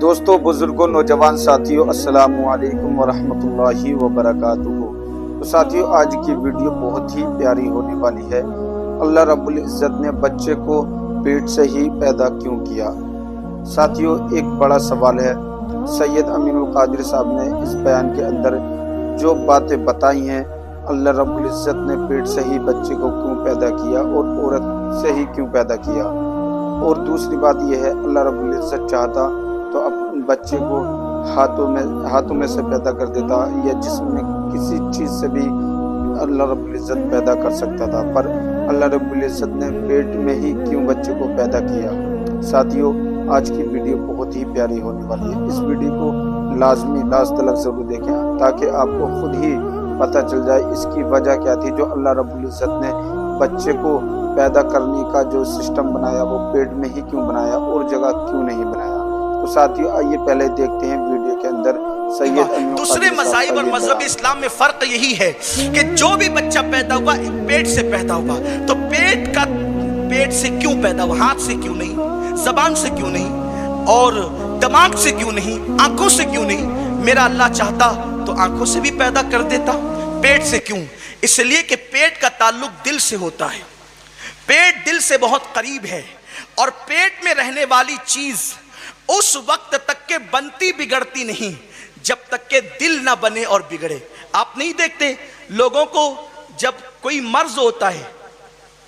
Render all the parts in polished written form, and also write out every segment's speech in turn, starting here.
دوستو، بزرگوں، نوجوان ساتھیوں، السلام علیکم ورحمۃ اللہ وبرکاتہ۔ تو ساتھیوں، آج کی ویڈیو بہت ہی پیاری ہونے والی ہے۔ اللہ رب العزت نے بچے کو پیٹ سے ہی پیدا کیوں کیا؟ ساتھیوں، ایک بڑا سوال ہے۔ سید امین القادری صاحب نے اس بیان کے اندر جو باتیں بتائی ہیں، اللہ رب العزت نے پیٹ سے ہی بچے کو کیوں پیدا کیا اور عورت سے ہی کیوں پیدا کیا، اور دوسری بات یہ ہے، اللہ رب العزت چاہتا تو اپنے بچے کو ہاتھوں میں سے پیدا کر دیتا، یا جسم میں کسی چیز سے بھی اللہ رب العزت پیدا کر سکتا تھا، پر اللہ رب العزت نے پیٹ میں ہی کیوں بچے کو پیدا کیا؟ ساتھیوں، آج کی ویڈیو بہت ہی پیاری ہونے والی ہے۔ اس ویڈیو کو لازمی لاسٹ تک ضرور دیکھیں تاکہ آپ کو خود ہی پتہ چل جائے اس کی وجہ کیا تھی، جو اللہ رب العزت نے بچے کو پیدا کرنے کا جو سسٹم بنایا وہ پیٹ میں ہی کیوں بنایا اور جگہ کیوں نہیں بنایا۔ تو ساتھیوں، آئیے پہلے دیکھتے ہیں ویڈیو کے اندر سید دوسرے مذاہب اور مذہب اسلام میں فرق یہی ہے کہ جو بھی بچہ پیدا ہوا پیٹ سے پیدا ہوا، تو پیٹ سے کیوں پیدا ہوا؟ ہاتھ سے کیوں نہیں، زبان سے کیوں نہیں، اور دماغ سے کیوں نہیں، آنکھوں سے کیوں نہیں؟ میرا اللہ چاہتا تو آنکھوں سے بھی پیدا کر دیتا، پیٹ سے کیوں؟ اس لیے کہ پیٹ کا تعلق دل سے ہوتا ہے، پیٹ دل سے بہت قریب ہے، اور پیٹ میں رہنے والی چیز اس وقت تک کہ بنتی بگڑتی نہیں جب تک کہ دل نہ بنے اور بگڑے۔ آپ نہیں دیکھتے لوگوں کو جب کوئی مرض ہوتا ہے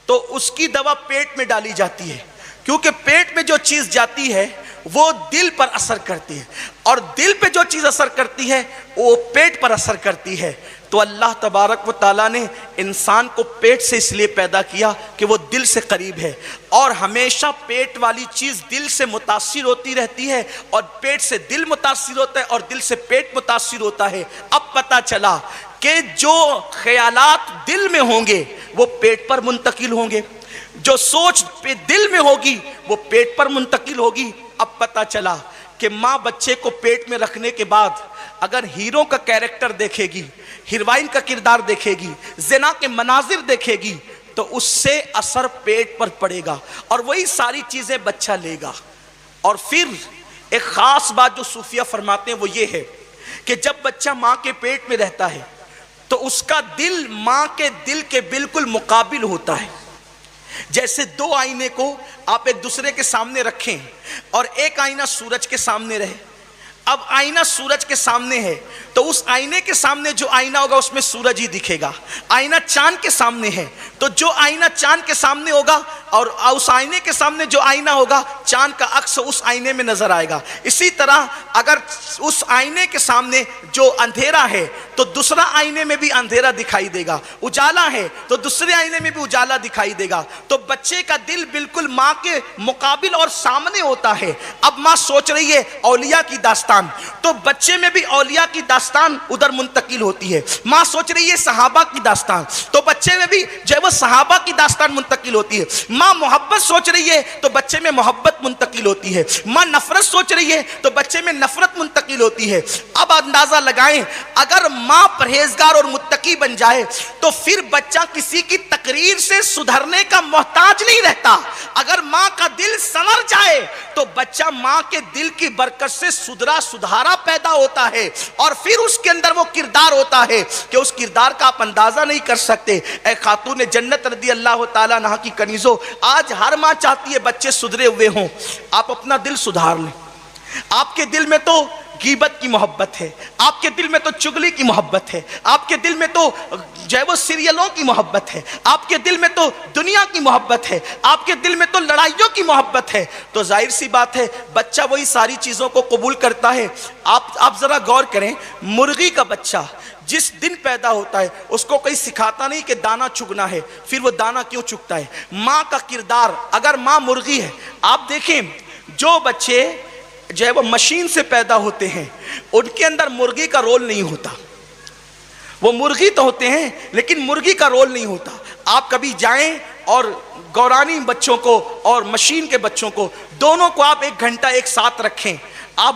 تو اس کی دوا پیٹ میں ڈالی جاتی ہے، کیونکہ پیٹ میں جو چیز جاتی ہے وہ دل پر اثر کرتی ہے، اور دل پہ جو چیز اثر کرتی ہے وہ پیٹ پر اثر کرتی ہے۔ تو اللہ تبارک و تعالیٰ نے انسان کو پیٹ سے اس لیے پیدا کیا کہ وہ دل سے قریب ہے، اور ہمیشہ پیٹ والی چیز دل سے متاثر ہوتی رہتی ہے، اور پیٹ سے دل متاثر ہوتا ہے، اور دل سے پیٹ متاثر ہوتا ہے۔ اب پتہ چلا کہ جو خیالات دل میں ہوں گے وہ پیٹ پر منتقل ہوں گے، جو سوچ دل میں ہوگی وہ پیٹ پر منتقل ہوگی۔ اب پتہ چلا کہ ماں بچے کو پیٹ میں رکھنے کے بعد اگر ہیرو کا کیریکٹر دیکھے گی، ہیروئن کا کردار دیکھے گی، زنا کے مناظر دیکھے گی، تو اس سے اثر پیٹ پر پڑے گا، اور وہی ساری چیزیں بچہ لے گا۔ اور پھر ایک خاص بات جو صوفیہ فرماتے ہیں وہ یہ ہے کہ جب بچہ ماں کے پیٹ میں رہتا ہے تو اس کا دل ماں کے دل کے بالکل مقابل ہوتا ہے۔ جیسے دو آئینے کو آپ ایک دوسرے کے سامنے رکھیں، اور ایک آئینہ سورج کے سامنے رہے۔ اب آئینہ سورج کے سامنے ہے تو اس آئینے کے سامنے جو آئینہ ہوگا اس میں سورج ہی دکھے گا۔ آئینہ چاند کے سامنے ہے تو جو آئینہ چاند کے سامنے ہوگا اور اس آئینے کے سامنے جو آئینہ ہوگا، چاند کا عکس اس آئینے میں نظر آئے گا۔ اسی طرح اگر اس آئینے کے سامنے جو اندھیرا ہے تو دوسرا آئینے میں بھی اندھیرا دکھائی دے گا، اجالا ہے تو دوسرے آئینے میں بھی اجالا دکھائی دے گا۔ تو بچے کا دل بالکل ماں کے مقابل اور سامنے ہوتا ہے۔ اب ماں سوچ رہی ہے اولیاء کی داستان، تو بچے میں بھی اولیاء کی داستان ادھر منتقل ہوتی ہے۔ ماں سوچ رہی ہے صحابہ کی داستان، تو بچے میں بھی جو ہے وہ صحابہ کی داستان منتقل ہوتی ہے۔ ماں محبت سوچ رہی ہے تو بچے میں محبت منتقل ہوتی ہے۔ ماں نفرت سوچ رہی ہے تو بچے میں نفرت منتقل ہوتی ہے۔ اب اندازہ لگائیں، اگر ماں پرہیزگار اور متقی بن جائے تو پھر بچہ کسی کی تقریر سے سدھرنے کا محتاج نہیں رہتا۔ اگر ماں کا دل سنور جائے تو بچہ ماں کے دل کی برکت سے سدھارا پیدا ہوتا ہے، اور پھر اس کے اندر وہ کردار ہوتا ہے کہ اس کردار کا آپ اندازہ نہیں کر سکتے۔ اے خاتون جنت رضی اللہ تعالیٰ عنہا کی کنیزوں، آج ہر ماں چاہتی ہے بچے سدھرے ہوئے ہوں۔ آپ اپنا دل سدھار لیں۔ آپ کے دل میں تو غیبت کی محبت ہے، آپ کے دل میں تو چگلی کی محبت ہے، آپ کے دل میں تو جو ہے وہ سیریلوں کی محبت ہے، آپ کے دل میں تو دنیا کی محبت ہے، آپ کے دل میں تو لڑائیوں کی محبت ہے، تو ظاہر سی بات ہے بچہ وہی ساری چیزوں کو قبول کرتا ہے۔ آپ ذرا غور کریں، مرغی کا بچہ جس دن پیدا ہوتا ہے اس کو کوئی سکھاتا نہیں کہ دانا چگنا ہے، پھر وہ دانا کیوں چگتا ہے؟ ماں کا کردار، اگر ماں مرغی ہے، آپ دیکھیں جو بچے جو ہے وہ مشین سے پیدا ہوتے ہیں ان کے اندر مرغی کا رول نہیں ہوتا۔ وہ مرغی تو ہوتے ہیں لیکن مرغی کا رول نہیں ہوتا۔ آپ کبھی جائیں اور گورانی بچوں کو اور مشین کے بچوں کو، دونوں کو آپ 1 گھنٹہ ایک ساتھ رکھیں، آپ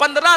15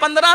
15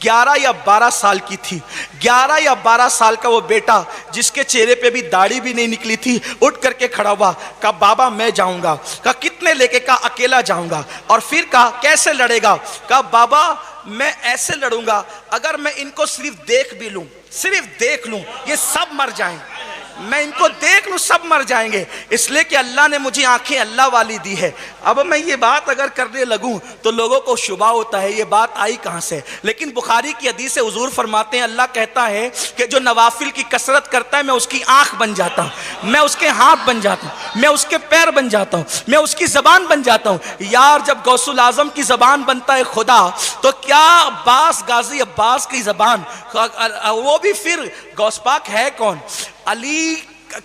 11 یا 12 سال کی تھی. 11 یا 12 سال کا وہ بیٹا جس کے چہرے پہ بھی داڑھی بھی نہیں نکلی تھی اٹھ کر کے کھڑا ہوا. کہا بابا میں جاؤں گا. کہا کتنے لے کے؟ کہا اکیلا جاؤں گا. اور پھر کہا کیسے لڑے گا؟ کہا بابا میں ایسے لڑوں گا اگر میں ان کو صرف دیکھ بھی لوں، صرف دیکھ لوں، یہ سب مر جائیں. میں ان کو دیکھ لوں سب مر جائیں گے، اس لیے کہ اللہ نے مجھے آنکھیں اللہ والی دی ہے. اب میں یہ بات اگر کرنے لگوں تو لوگوں کو شبہ ہوتا ہے یہ بات آئی کہاں سے. لیکن بخاری کی حدیث سے حضور فرماتے ہیں اللہ کہتا ہے کہ جو نوافل کی کثرت کرتا ہے میں اس کی آنکھ بن جاتا ہوں، میں اس کے ہاتھ بن جاتا ہوں، میں اس کے پیر بن جاتا ہوں، میں اس کی زبان بن جاتا ہوں. یار جب غوث الاعظم کی زبان بنتا ہے خدا تو کیا عباس غازی عباس کی زبان، وہ بھی پھر غوث پاک ہے کون؟ علی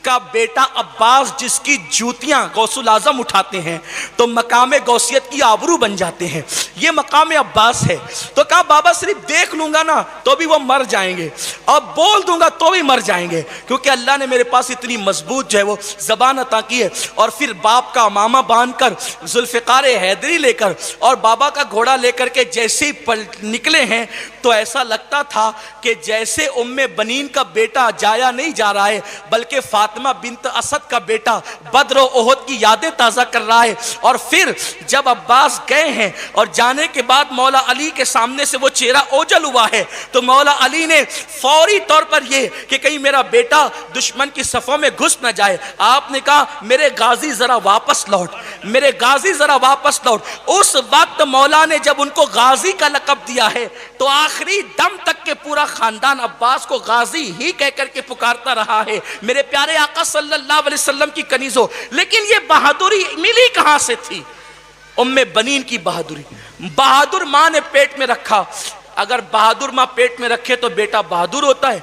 کا بیٹا عباس جس کی جوتیاں غوث الاعظم اٹھاتے ہیں تو مقام غوثیت کی آبرو بن جاتے ہیں. یہ مقام عباس ہے. تو کہا بابا صرف دیکھ لوں گا نا تو بھی وہ مر جائیں گے اور بول دوں گا تو بھی مر جائیں گے، کیونکہ اللہ نے میرے پاس اتنی مضبوط جو ہے وہ زبان عطا کی ہے. اور پھر باپ کا امامہ باندھ کر ذوالفقار حیدری لے کر اور بابا کا گھوڑا لے کر کے جیسے ہی نکلے ہیں تو ایسا لگتا تھا کہ جیسے ام بنین کا بیٹا جایا نہیں جا رہا ہے بلکہ فاطمہ بنت اسد کا بیٹا بدر و احد کی یادیں تازہ کر رہا ہے. اور پھر جب عباس گئے ہیں اور جانے کے بعد مولا علی کے سامنے سے وہ چہرہ اوجل ہوا ہے تو مولا علی نے فوری طور پر یہ کہ کہیں میرا بیٹا دشمن کی صفوں میں گھس نہ جائے، آپ نے کہا میرے غازی ذرا واپس لوٹ، میرے غازی ذرا واپس لوٹ. اس وقت مولا نے جب ان کو غازی کا لقب دیا ہے تو آخری دم تک کے پورا خاندان عباس کو غازی ہی کہہ کر کے پکارتا رہا ہے. میرے پیارے آقا صلی اللہ علیہ وسلم کی کنیزوں، لیکن یہ بہادری ملی کہاں سے تھی؟ ام بنین کی بہادری. بہادر ماں نے پیٹ میں رکھا. اگر بہادر ماں پیٹ میں رکھے تو بیٹا بہادر ہوتا ہے،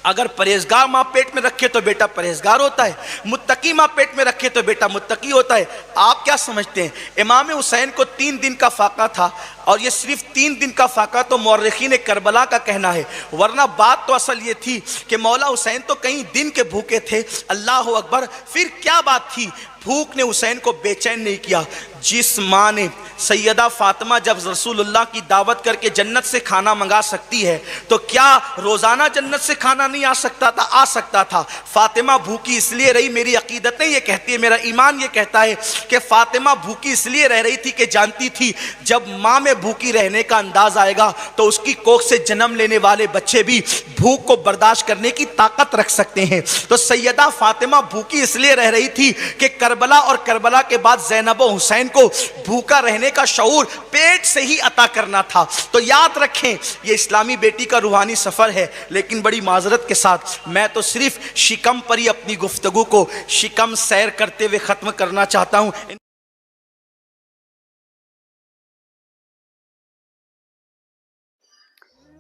اگر پرہیزگار ماں پیٹ میں رکھے تو بیٹا پرہیزگار ہوتا ہے، متقی ماں پیٹ میں رکھے تو بیٹا متقی ہوتا ہے. آپ کیا سمجھتے ہیں؟ امام حسین کو 3 دن کا فاقہ تھا اور یہ صرف 3 دن کا فاقہ تو مورخین کربلا کا کہنا ہے، ورنہ بات تو اصل یہ تھی کہ مولا حسین تو کئی دن کے بھوکے تھے. اللہ اکبر. پھر کیا بات تھی؟ بھوک نے حسین کو بے چین نہیں کیا. جس ماں نے سیدہ فاطمہ جب رسول اللہ کی دعوت کر کے جنت سے کھانا منگا سکتی ہے تو کیا روزانہ جنت سے کھانا نہیں آ سکتا تھا؟ آ سکتا تھا. فاطمہ بھوکی اس لیے رہی، میری عقیدتیں یہ کہتی ہے، میرا ایمان یہ کہتا ہے کہ فاطمہ بھوکی اس لیے رہ رہی تھی کہ جانتی تھی جب ماں میں بھوکی رہنے کا انداز آئے گا تو اس کی کوکھ سے جنم لینے والے بچے بھی بھوک کو برداشت کرنے کی طاقت رکھ سکتے ہیں. تو سیدہ فاطمہ بھوکی اس لیے رہ رہی تھی کہ کربلا اور کربلا کے بعد زینب و حسین کو بھوکا رہنے کا شعور پیٹ سے ہی عطا کرنا تھا. تو یاد رکھیں یہ اسلامی بیٹی کا روحانی سفر ہے. لیکن بڑی معذرت کے ساتھ میں تو صرف شکم پر ہی اپنی گفتگو کو شکم سیر کرتے ہوئے ختم کرنا چاہتا ہوں.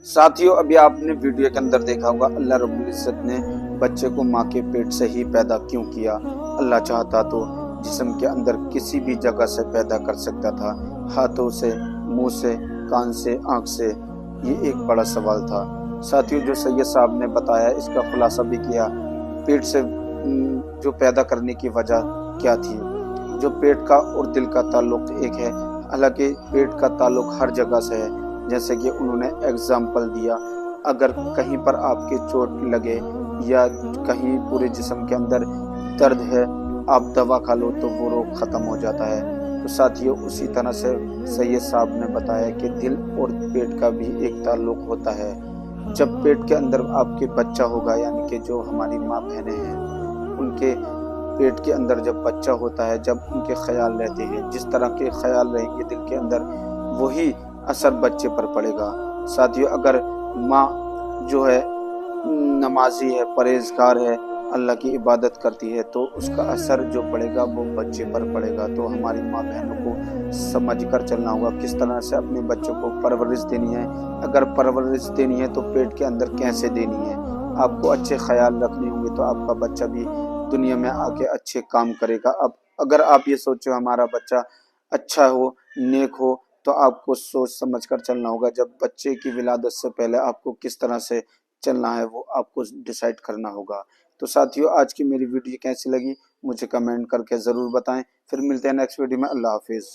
ساتھیوں ابھی آپ نے ویڈیو کے اندر دیکھا ہوگا اللہ رب العزت نے بچے کو ماں کے پیٹ سے ہی پیدا کیوں کیا. اللہ چاہتا تو جسم کے اندر کسی بھی جگہ سے پیدا کر سکتا تھا، ہاتھوں سے، منہ سے، کان سے، آنکھ سے. یہ ایک بڑا سوال تھا. ساتھیوں جو سید صاحب نے بتایا اس کا خلاصہ بھی کیا. پیٹ سے جو پیدا کرنے کی وجہ کیا تھی؟ جو پیٹ کا اور دل کا تعلق ایک ہے، حالانکہ پیٹ کا تعلق ہر جگہ سے ہے. جیسے کہ انہوں نے ایگزامپل دیا، اگر کہیں پر آپ کے چوٹ لگے یا کہیں پورے جسم کے اندر درد ہے آپ دوا کھا لو تو وہ روگ ختم ہو جاتا ہے. تو ساتھیوں اسی طرح سے سید صاحب نے بتایا کہ دل اور پیٹ کا بھی ایک تعلق ہوتا ہے. جب پیٹ کے اندر آپ کے بچہ ہوگا، یعنی کہ جو ہماری ماں بہنیں ہیں ان کے پیٹ کے اندر جب بچہ ہوتا ہے، جب ان کے خیال رہتے ہیں، جس طرح کے خیال رہیں گے دل کے اندر وہی اثر بچے پر پڑے گا. ساتھیوں اگر ماں جو ہے نمازی ہے، پرہیزگار ہے، اللہ کی عبادت کرتی ہے تو اس کا اثر جو پڑے گا وہ بچے پر پڑے گا. تو ہماری ماں بہنوں کو سمجھ کر چلنا ہوگا کس طرح سے اپنے بچوں کو پرورش دینی ہے. اگر پرورش دینی ہے تو پیٹ کے اندر کیسے دینی ہے. آپ کو اچھے خیال رکھنے ہوں گے تو آپ کا بچہ بھی دنیا میں آ کے اچھے کام کرے گا. اب اگر آپ یہ سوچو ہمارا بچہ اچھا ہو، نیک ہو، تو آپ کو سوچ سمجھ کر چلنا ہوگا. جب بچے کی ولادت سے پہلے آپ کو کس طرح سے چلنا ہے وہ آپ کو ڈیسائیڈ کرنا ہوگا. تو ساتھیوں آج کی میری ویڈیو کیسی لگی مجھے کمنٹ کر کے ضرور بتائیں. پھر ملتے ہیں نیکسٹ ویڈیو میں. اللہ حافظ.